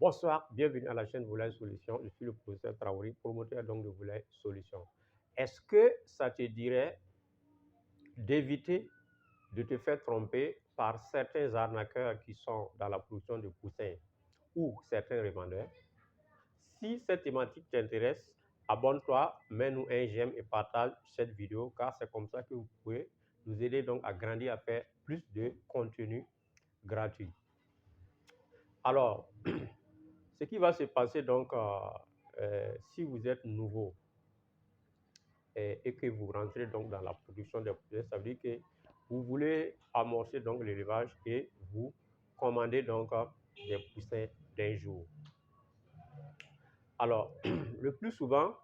Bonsoir, bienvenue à la chaîne Volaille Solutions. Je suis le professeur Traoré, promoteur donc de Volaille Solutions. Est-ce que ça te dirait d'éviter de te faire tromper par certains arnaqueurs qui sont dans la production de poussins ou certains revendeurs? Si cette thématique t'intéresse, abonne-toi, mets-nous un j'aime et partage cette vidéo car c'est comme ça que vous pouvez nous aider donc à grandir, à faire plus de contenu gratuit. Alors, ce qui va se passer donc, si vous êtes nouveau et que vous rentrez donc dans la production des poussins, ça veut dire que vous voulez amorcer donc l'élevage et vous commandez donc des poussins d'un jour. Alors, le plus souvent,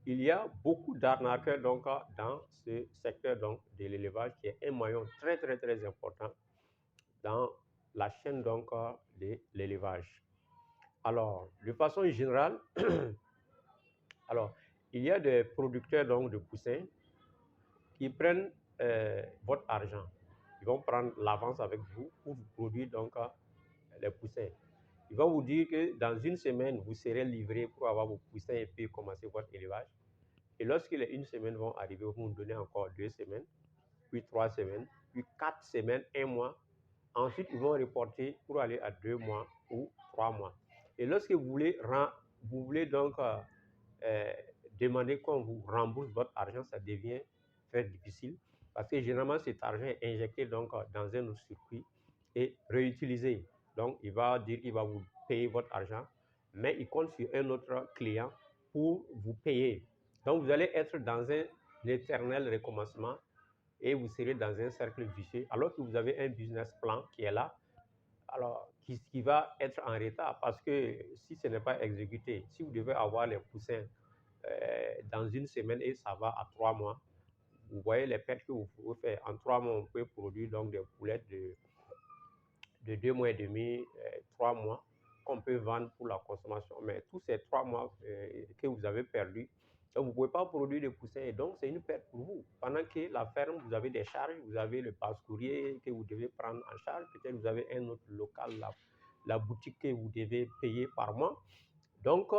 il y a beaucoup d'arnaqueurs donc dans ce secteur donc de l'élevage qui est un maillon très important dans la chaîne donc de l'élevage. Alors, de façon générale, alors, il y a des producteurs donc de poussins qui prennent votre argent. Ils vont prendre l'avance avec vous pour vous produire donc les poussins. Ils vont vous dire que dans une semaine, vous serez livré pour avoir vos poussins et puis commencer votre élevage. Et lorsque les une semaine vont arriver, vous nous donnez encore 2 semaines, puis 3 semaines, puis 4 semaines, 1 mois. Ensuite, ils vont reporter pour aller à 2 mois ou 3 mois. Et lorsque vous voulez donc demander qu'on vous rembourse votre argent, ça devient très difficile parce que généralement cet argent est injecté donc dans un autre circuit et réutilisé. Donc il va dire qu'il va vous payer votre argent, mais il compte sur un autre client pour vous payer. Donc vous allez être dans un éternel recommencement et vous serez dans un cercle vicieux alors que vous avez un business plan qui est là, alors qui va être en retard parce que si ce n'est pas exécuté, si vous devez avoir les poussins dans une semaine et ça va à 3 mois, vous voyez les pertes que vous pouvez faire. En 3 mois, on peut produire donc des poulettes de 2 mois et demi, 3 mois qu'on peut vendre pour la consommation. Mais tous ces 3 mois que vous avez perdus, donc vous ne pouvez pas produire de poussins et donc c'est une perte pour vous. Pendant que la ferme, vous avez des charges, vous avez le passe-courrier que vous devez prendre en charge, peut-être vous avez un autre local, la boutique que vous devez payer par mois. Donc,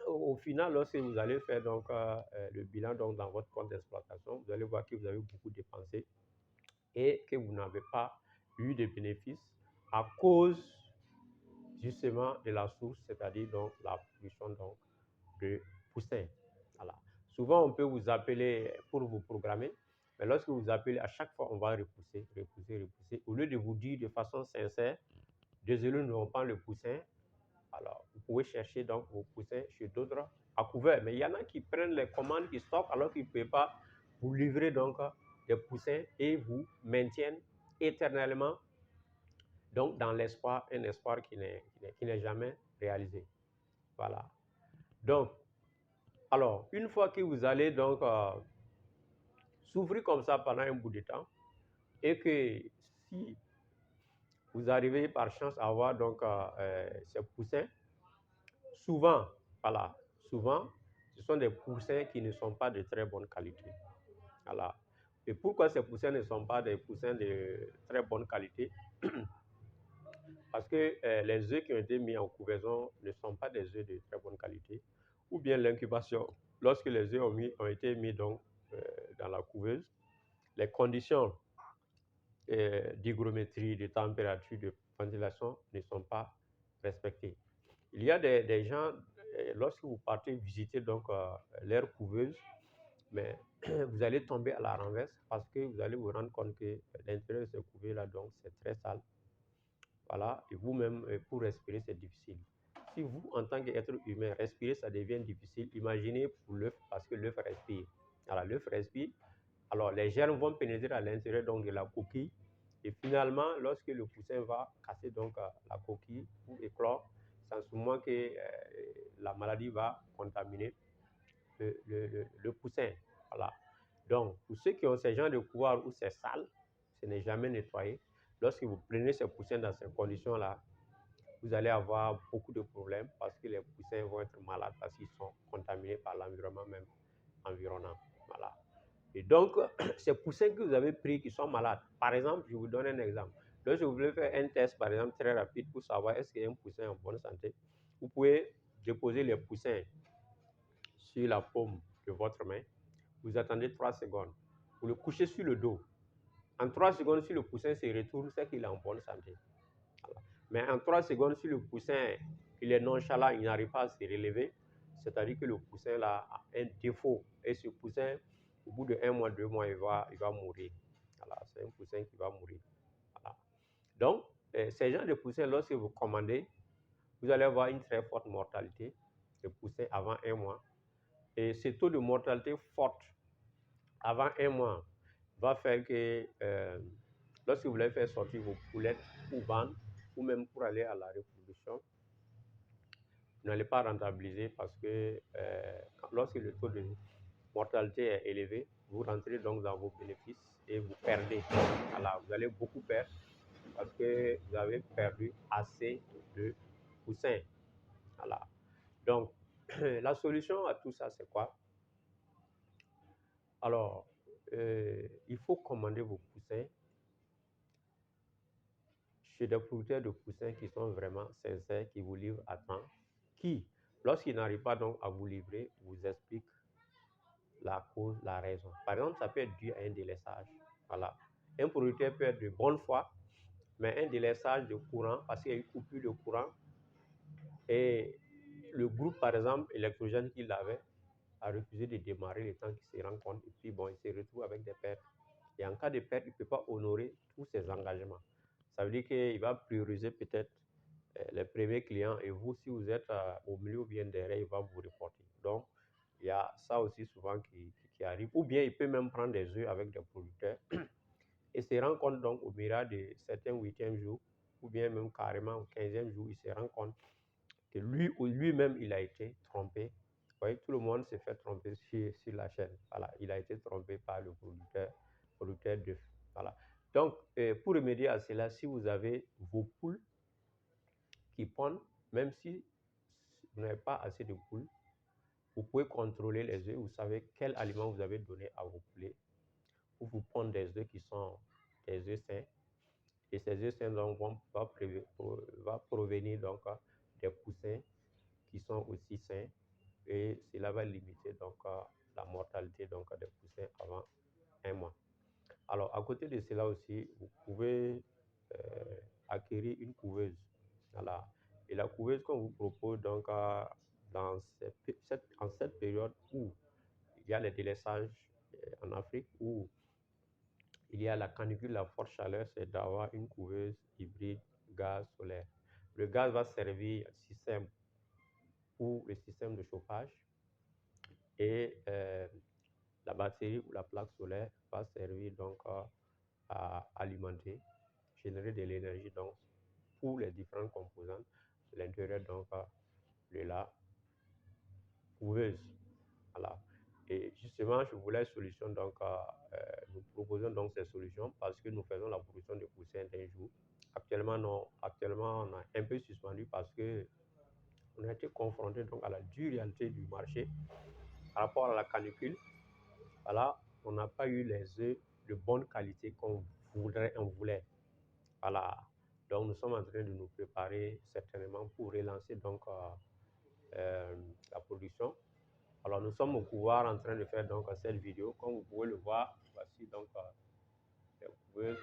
au final, lorsque vous allez faire donc, le bilan donc, dans votre compte d'exploitation, vous allez voir que vous avez beaucoup dépensé et que vous n'avez pas eu de bénéfices à cause justement de la source, c'est-à-dire donc la production donc, de poussins. Voilà. Souvent, on peut vous appeler pour vous programmer, mais lorsque vous appelez, à chaque fois, on va repousser. Au lieu de vous dire de façon sincère, désolé, nous n'avons pas le poussin. Alors, vous pouvez chercher donc vos poussins chez d'autres à couvert. Mais il y en a qui prennent les commandes, qui stockent alors qu'ils ne peuvent pas vous livrer donc des poussins et vous maintiennent éternellement donc dans l'espoir, un espoir qui n'est jamais réalisé. Voilà. Donc, alors, une fois que vous allez donc s'ouvrir comme ça pendant un bout de temps et que si vous arrivez par chance à avoir donc ces poussins, souvent, voilà, souvent, ce sont des poussins qui ne sont pas de très bonne qualité. Voilà. Et pourquoi ces poussins ne sont pas des poussins de très bonne qualité? Parce que les œufs qui ont été mis en couvaison ne sont pas des œufs de très bonne qualité. Ou bien l'incubation, lorsque les œufs ont été mis donc, dans la couveuse, les conditions d'hygrométrie, de température, de ventilation ne sont pas respectées. Il y a des gens, lorsque vous partez visiter donc leur couveuse, mais vous allez tomber à la renverse parce que vous allez vous rendre compte que l'intérieur de ce couveuse-là, donc, c'est très sale. Voilà, et vous-même, pour respirer, c'est difficile. Si vous, en tant qu'être humain, respirer, ça devient difficile, imaginez pour l'œuf, parce que l'œuf respire. Alors, l'œuf respire, alors les germes vont pénétrer à l'intérieur donc, de la coquille, et finalement, lorsque le poussin va casser donc la coquille ou éclore, c'est en ce moment que la maladie va contaminer le poussin. Voilà. Donc, pour ceux qui ont ce genre de couloir où c'est sale, ce n'est jamais nettoyé. Lorsque vous prenez ces poussins dans ces conditions-là, vous allez avoir beaucoup de problèmes parce que les poussins vont être malades parce qu'ils sont contaminés par l'environnement même environnant. Voilà. Et donc, ces poussins que vous avez pris qui sont malades, par exemple, je vous donne un exemple. Lorsque vous voulez faire un test, par exemple, très rapide pour savoir est-ce qu'il y a un poussin en bonne santé, vous pouvez déposer les poussins sur la paume de votre main. Vous attendez 3 secondes. Vous le couchez sur le dos. En 3 secondes, si le poussin se retourne, c'est qu'il est en bonne santé. Voilà. Mais en 3 secondes, si le poussin il est nonchalant, il n'arrive pas à se relever, c'est-à-dire que le poussin là, a un défaut. Et ce poussin, au bout de 1 mois, 2 mois, il va mourir. Voilà, c'est un poussin qui va mourir. Voilà. Donc, ces gens de poussins, lorsque vous commandez, vous allez avoir une très forte mortalité de poussins avant 1 mois. Et ce taux de mortalité forte avant 1 mois va faire que lorsque vous voulez faire sortir vos poulettes pour vendre ou même pour aller à la reproduction, vous n'allez pas rentabiliser parce que lorsque le taux de mortalité est élevé, vous rentrez donc dans vos bénéfices et vous perdez. Alors, vous allez beaucoup perdre parce que vous avez perdu assez de poussins. Voilà. Donc, la solution à tout ça, c'est quoi? Alors, il faut commander vos poussins chez des producteurs de poussins qui sont vraiment sincères, qui vous livrent à temps, qui, lorsqu'ils n'arrivent pas donc à vous livrer, vous expliquent la cause, la raison. Par exemple, ça peut être dû à un délaissage. Voilà. Un producteur peut être de bonne foi, mais un délaissage de courant, parce qu'il y a eu coupure de courant, et le groupe, par exemple, électrogène qu'il avait, a refusé de démarrer le temps qu'il se rend compte, et puis bon, il se retrouve avec des pertes. Et en cas de perte, il ne peut pas honorer tous ses engagements. Ça veut dire qu'il va prioriser peut-être les premiers clients et vous, si vous êtes au milieu ou bien derrière, il va vous reporter. Donc, il y a ça aussi souvent qui arrive. Ou bien il peut même prendre des œufs avec des producteurs et se rend compte donc au miracle de certains 8e jours ou bien même carrément au 15e jour, il se rend compte que lui-même, il a été trompé. Vous voyez, tout le monde s'est fait tromper sur la chaîne. Voilà, il a été trompé par le producteur d'œufs. Voilà. Donc, pour remédier à cela, si vous avez vos poules qui pondent, même si vous n'avez pas assez de poules, vous pouvez contrôler les œufs. Vous savez quel aliment vous avez donné à vos poulets pour vous pondre des œufs qui sont des œufs sains. Et ces œufs sains donc, va provenir donc des poussins qui sont aussi sains. Et cela va limiter donc la mortalité donc, des poussins avant 1 mois. Alors, à côté de cela aussi, vous pouvez acquérir une couveuse. Voilà. Et la couveuse qu'on vous propose donc en cette période où il y a les délaissages en Afrique, où il y a la canicule, la forte chaleur, c'est d'avoir une couveuse hybride gaz solaire. Le gaz va servir système pour le système de chauffage et la batterie ou la plaque solaire va servir donc à alimenter, générer de l'énergie donc pour les différentes composantes de l'intérieur donc de la couveuse. Voilà. Et justement, je voulais solution donc nous proposons donc ces solutions parce que nous faisons la production de poussins d'un jour. Actuellement, non. Actuellement, on a un peu suspendu parce que on a été confronté donc à la dure réalité du marché par rapport à la canicule. Voilà, on n'a pas eu les œufs de bonne qualité qu'on voulait. Voilà. Donc, nous sommes en train de nous préparer certainement pour relancer donc la production. Alors, nous sommes au pouvoir en train de faire donc cette vidéo. Comme vous pouvez le voir, voici donc les couveuses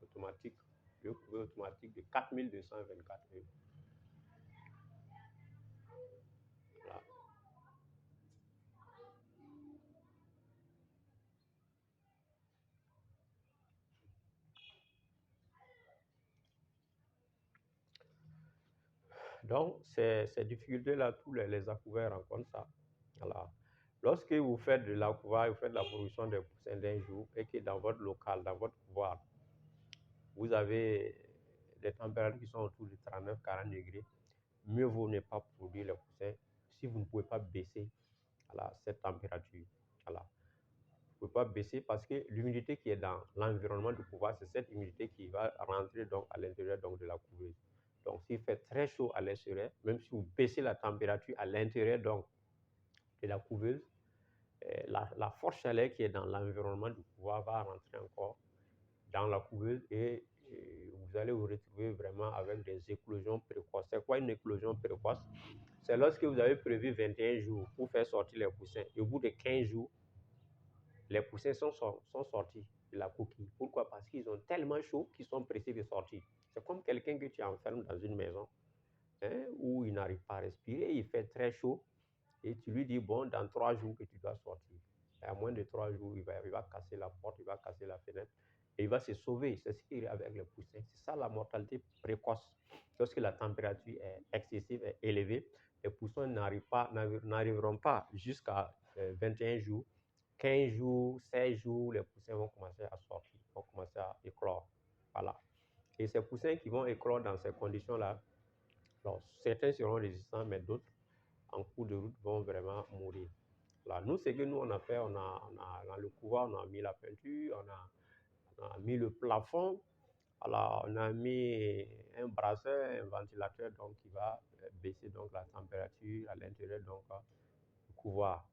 automatiques, le couvert automatique de 4224 œufs. Voilà. Donc, ces difficultés-là, tous les accouveurs rencontrent ça. Voilà. Lorsque vous faites de l'accouvage, vous faites de la production des poussins d'un jour et que dans votre local, dans votre couloir, vous avez des températures qui sont autour de 39-40 degrés, mieux vaut ne pas produire les poussins si vous ne pouvez pas baisser cette température. Voilà. Vous ne pouvez pas baisser parce que l'humidité qui est dans l'environnement du couloir, c'est cette humidité qui va rentrer donc à l'intérieur donc, de la couveuse. Donc, s'il fait très chaud à l'extérieur, même si vous baissez la température à l'intérieur donc, de la couveuse, la forte chaleur qui est dans l'environnement du couloir va rentrer encore dans la couveuse et vous allez vous retrouver vraiment avec des éclosions précoces. C'est quoi une éclosion précoce? C'est lorsque vous avez prévu 21 jours pour faire sortir les poussins. Et au bout de 15 jours, les poussins sont sortis de la coquille. Pourquoi? Parce qu'ils ont tellement chaud qu'ils sont pressés de sortir. C'est comme quelqu'un que tu enfermes dans une maison, hein, où il n'arrive pas à respirer, il fait très chaud, et tu lui dis, bon, dans 3 jours que tu dois sortir. Et à moins de 3 jours, il va casser la porte, il va casser la fenêtre, et il va se sauver. C'est ce qui est avec les poussins. C'est ça la mortalité précoce. Lorsque la température est excessive et élevée, les poussins n'arriveront pas jusqu'à 21 jours. 15 jours, 16 jours, les poussins vont commencer à sortir, vont commencer à éclore. Voilà. Et ces poussins qui vont éclore dans ces conditions-là, alors, certains seront résistants, mais d'autres, en cours de route, vont vraiment mourir. Là, nous, ce que nous, on a fait, dans le couloir, on a mis la peinture, on a mis le plafond, alors, on a mis un brasseur, un ventilateur donc, qui va baisser donc, la température à l'intérieur donc, du couloir.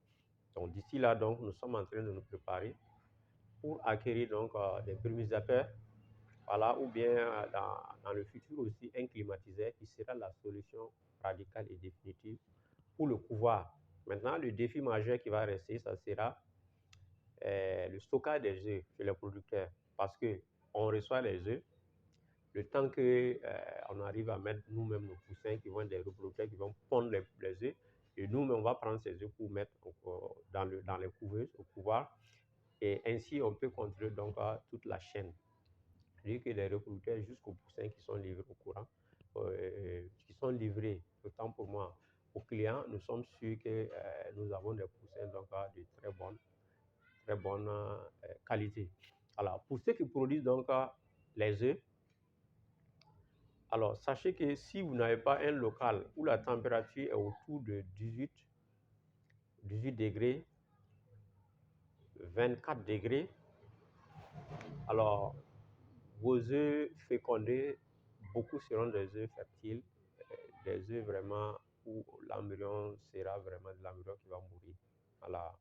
Donc, d'ici là, donc, nous sommes en train de nous préparer pour acquérir donc, des brumisateurs, voilà, ou bien dans le futur aussi un climatiseur qui sera la solution radicale et définitive pour le couloir. Maintenant, le défi majeur qui va rester, ça sera le stockage des œufs chez les producteurs. Parce qu'on reçoit les œufs, le temps qu'on arrive à mettre nous-mêmes nos poussins qui vont être des reproducteurs qui vont pondre les œufs, et nous-mêmes, on va prendre ces œufs pour mettre dans les couveuses, au couloir, et ainsi on peut contrôler donc toute la chaîne. C'est-à-dire que les reproducteurs jusqu'aux poussins qui sont livrés au courant, qui sont livrés, autant pour moi, aux clients, nous sommes sûrs que nous avons des poussins donc, de très bonne qualité. Alors, pour ceux qui produisent donc les œufs, alors sachez que si vous n'avez pas un local où la température est autour de 18 degrés, 24 degrés, alors vos œufs fécondés, beaucoup seront des œufs fertiles, des œufs vraiment où l'embryon sera vraiment de l'embryon qui va mourir. Voilà.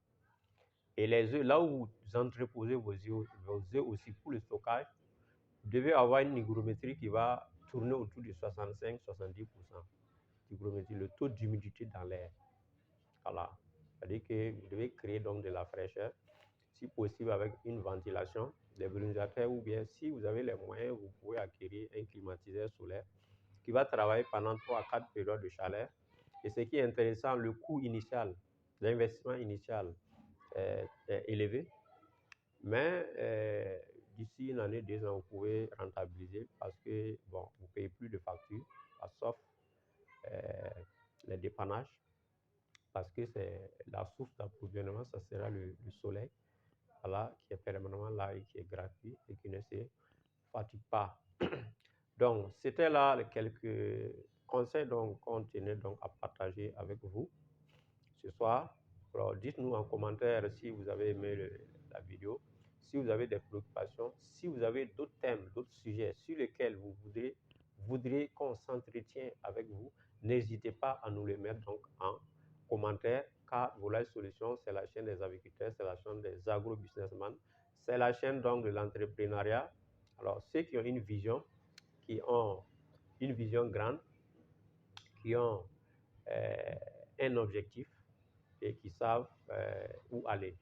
Et les œufs, là où vous entreposez vos œufs aussi pour le stockage, vous devez avoir une hygrométrie qui va tourner autour de 65-70%. Hygrométrie, le taux d'humidité dans l'air. Voilà. C'est-à-dire que vous devez créer donc de la fraîcheur, si possible avec une ventilation, des brumisateurs, ou bien si vous avez les moyens, vous pouvez acquérir un climatiseur solaire qui va travailler pendant 3 à 4 périodes de chaleur. Et ce qui est intéressant, le coût initial, l'investissement initial est élevé, mais d'ici une année, 2 ans, vous pouvez rentabiliser parce que bon, vous ne payez plus de factures, sauf les dépannages, parce que c'est la source d'approvisionnement, ça sera le soleil, voilà, qui est permanemment là et qui est gratuit et qui ne se fatigue pas. Donc, c'était là quelques conseils qu'on tenait donc à partager avec vous ce soir. Alors, dites-nous en commentaire si vous avez aimé la vidéo, si vous avez des préoccupations, si vous avez d'autres thèmes, d'autres sujets sur lesquels vous voudriez qu'on s'entretienne avec vous, n'hésitez pas à nous les mettre donc en commentaire, car Volaille Solutions, c'est la chaîne des agriculteurs, c'est la chaîne des agro-businessmen, c'est la chaîne donc de l'entrepreneuriat. Alors, ceux qui ont une vision, qui ont une vision grande, qui ont un objectif et qui savent où aller.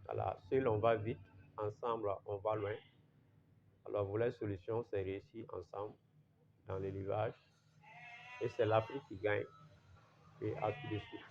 Voilà, seul on va vite, ensemble on va loin. Alors, Volaille Solutions, c'est réussi ensemble dans l'élevage et c'est l'Afrique qui gagne. Et à tout de suite.